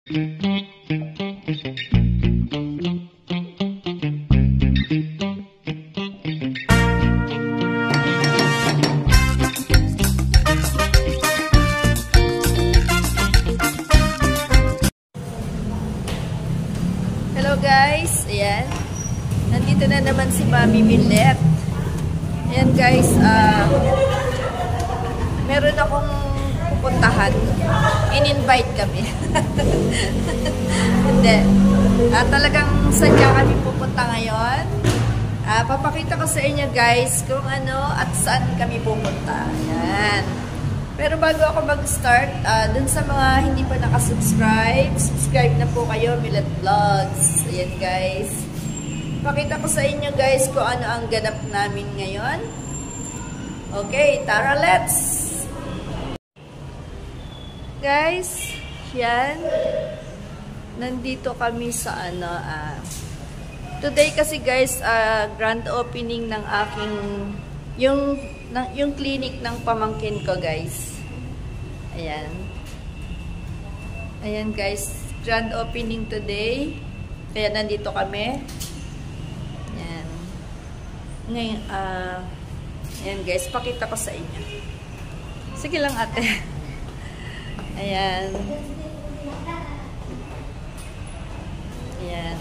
Hello guys, ayan. Nandito na naman si Mami Millet. Ayan guys, meron akong pupuntahan. In-invite kami. Hindi. Talagang sadya kami pupunta ngayon. Papakita ko sa inyo guys kung ano at saan kami pupunta. Ayan. Pero bago ako mag-start, dun sa mga hindi pa nakasubscribe, subscribe na po kayo, Millet Vlogs. Ayan guys. Pakita ko sa inyo guys kung ano ang ganap namin ngayon. Okay, tara, let's! Guys, yan. Nandito kami sa ano, today kasi guys, grand opening ng aking, yung clinic ng pamangkin ko guys. Ayan. Ayan guys, grand opening today. Kaya nandito kami. Ayan. Ngayon, ayan guys, pakita ko sa inyo. Sige lang ate. Ayan. Ayan.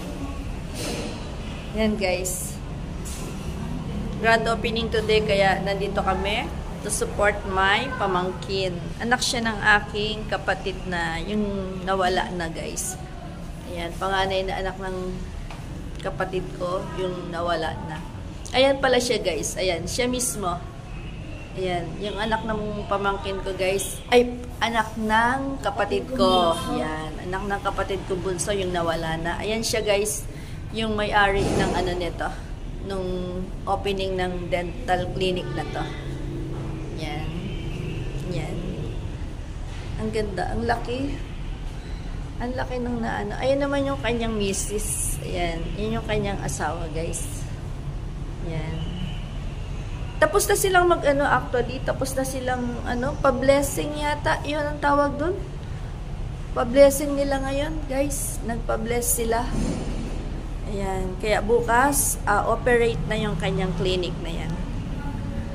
Ayan guys. Grand opening today kaya nandito kami to support my pamangkin. Anak siya ng aking kapatid na yung nawala na guys. Ayan, panganay na anak ng kapatid ko yung nawala na. Ayan pala siya guys. Ayan, siya mismo. Ayan, yung anak ng pamangkin ko guys. Ay, anak ng kapatid ko. Ayan, anak ng kapatid ko bunso yung nawala na. Ayan siya guys, yung may-ari ng ano nito. Nung opening ng dental clinic na to. Yan. Yan. Ang ganda. Ang laki. Ang laki nung naano. Ayan naman yung kanyang misis. Ayan. Yan yung kanyang asawa, guys. Yan. Tapos na silang mag-ano actually. Tapos na silang ano, pa-blessing yata. Yun ang tawag dun. Pa-blessing nila ngayon, guys. Nagpa-bless sila. Ayan. Kaya bukas, operate na yung kanyang clinic na yan.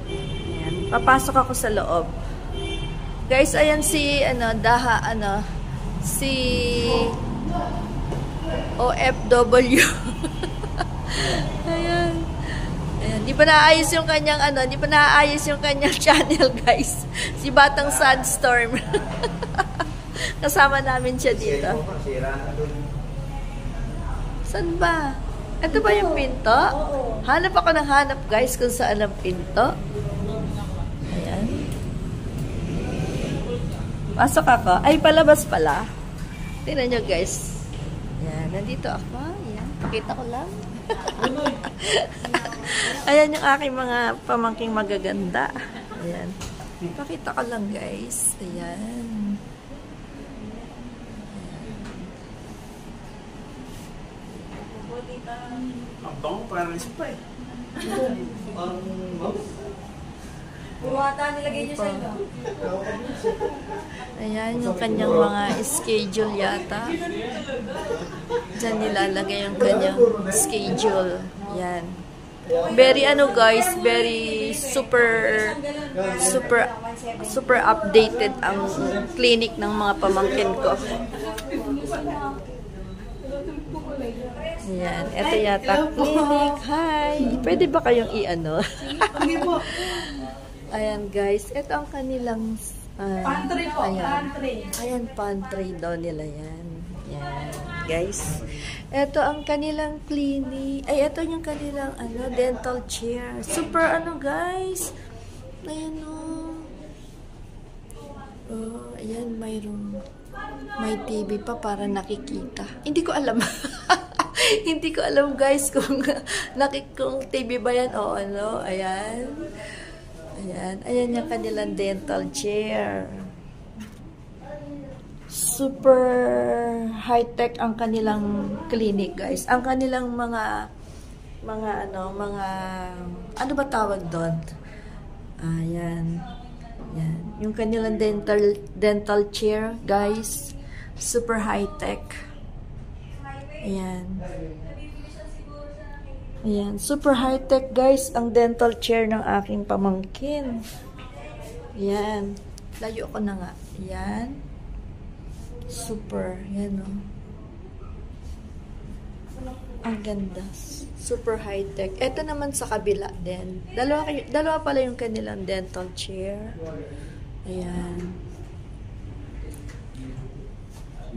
Ayan. Papasok ako sa loob. Guys, ayan si, si OFW. Ayan. Ayan. Di pa naayos yung kanyang, di pa naayos yung kanyang channel, guys. Si Batang Sandstorm. Kasama namin siya dito. Saan ba? Ito ba yung pinto? Hanap ako ng hanap guys kung saan ang pinto. Ayan. Pasok ako. Ay, palabas pala. Tingnan nyo guys. Ayan, nandito ako. Ayan, pakita ko lang. Ayan yung aking mga pamangking magaganda. Ayan. Pakita ko lang guys. Ayan. Ang bango, parang isa pa eh. Buwata nilagay niyo sa ilo. Ayan yung kanyang mga schedule yata. Diyan nilalagay yung kanyang schedule. Yan. Very guys, very super updated ang clinic ng mga pamangkin ko. Ayan, ito yata clinic. Hi! Pwede ba kayong i-ano? Ayan guys, ito ang kanilang Pantry po, pantry. Ayan, pantry daw nila yan. Ayan, guys. Ito ang kanilang clinic. Ay, ito yung kanilang dental chair. Super guys. Ayan oh, ayan, may TV pa para nakikita. Hindi ko alam. Hindi ko alam guys kung TV ba yan o ano. Ayan. Ayan. Ayan yung kanilang dental chair. Super high-tech ang kanilang clinic guys. Ang kanilang mga ano ba tawag doon? Ayan. Yan. Yung kanilang dental chair guys. Super high-tech. Ayan. Ayan. Super high-tech, guys, ang dental chair ng aking pamangkin. Ayan. Layo ko na nga. Ayan. Super. Ayan, o. Ang ganda. Super high-tech. Ito naman sa kabila din. Dalawa pala yung kanilang dental chair. Ayan.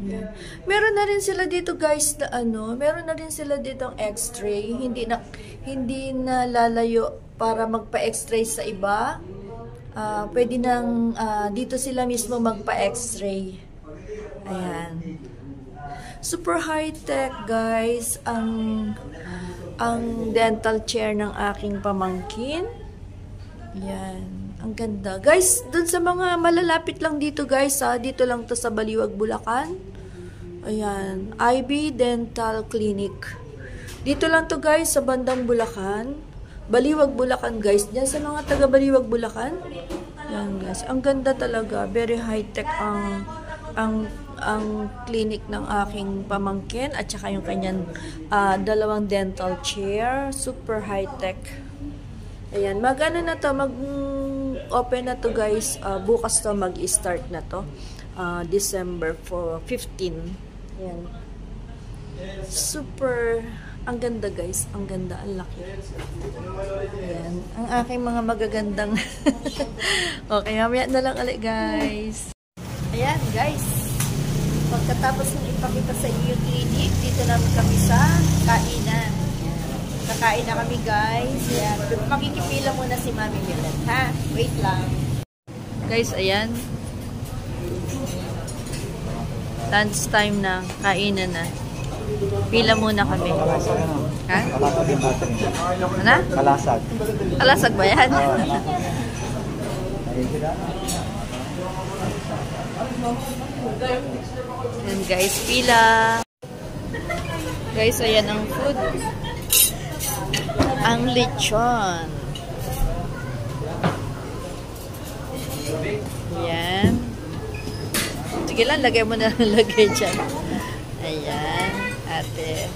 Ayan. Meron na rin sila dito, guys, na meron na rin sila dito ang x-ray. Hindi na lalayo para magpa-x-ray sa iba. Pwede nang dito sila mismo magpa-x-ray. Ayan. Super high-tech, guys, ang dental chair ng aking pamangkin. Yan. Ang ganda. Guys, dun sa mga malalapit lang dito, guys, dito lang to sa Baliwag, Bulacan. Ayan. IB Dental Clinic. Dito lang to, guys, sa bandang Bulacan. Baliwag, Bulacan, guys. Diyan sa mga taga Baliwag, Bulacan. Yan, guys. Ang ganda talaga. Very high-tech ang clinic ng aking pamangkin at saka yung kanyang dalawang dental chair. Super high-tech. Ayan, mag-ano na to, mag-open na to, guys. Bukas to, mag-start na to. December 15. Ayan. Super, ang ganda, guys. Ang ganda, ang laki. Ayan, ang aking mga magagandang. Okay, mamaya na lang ulit, guys. Ayan, guys. Pagkatapos ng ipakita sa inyo yung clinic, dito namin kami sa kainan. Kakain na kami, guys. Ayan. Makikipila muna si Mami Milet, ha? Wait lang. Guys, ayan. Lunch time na. Kainan na. Pila muna kami. Ha? Kalasag yung battery. Ano? Kalasag. Kalasag ba yan? Ayan, guys, pila. Guys, ayan ang food. Ang lechon. Ayan. Sige lang, lagay mo na ng lagay dyan. Ayan, ate.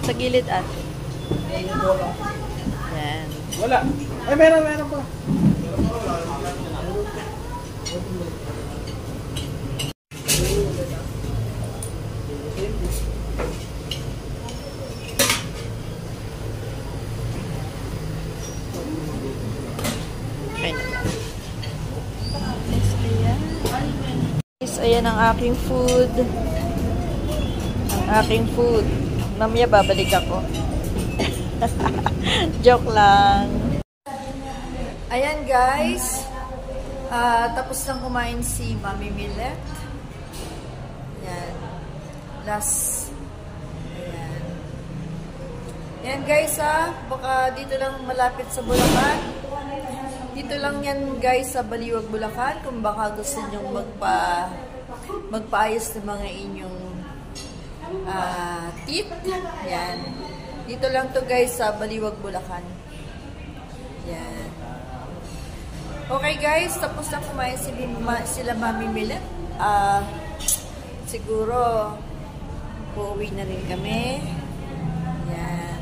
Sa gilid, ate. Ayan. Wala. Ay, meron pa. Ayan ang aking food. Ang aking food. Mamaya babalik ako. Joke lang. Ayan, guys. Tapos lang kumain si Mami Milet. Ayan. Last. Ayan. Ayan, guys, baka dito lang malapit sa Bulacan. Dito lang yan, guys, sa Baliwag, Bulacan. Kung baka gusto nyong magpaayos ng mga inyong teeth. Yan. Dito lang to, guys, sa Baliwag, Bulacan. Yan. Okay, guys. Tapos na kumain sila Mami Milet. Siguro, uuwi na rin kami. Yan.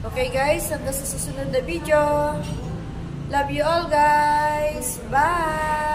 Okay, guys. Hanggang sa susunod na video. Love you all, guys. Bye!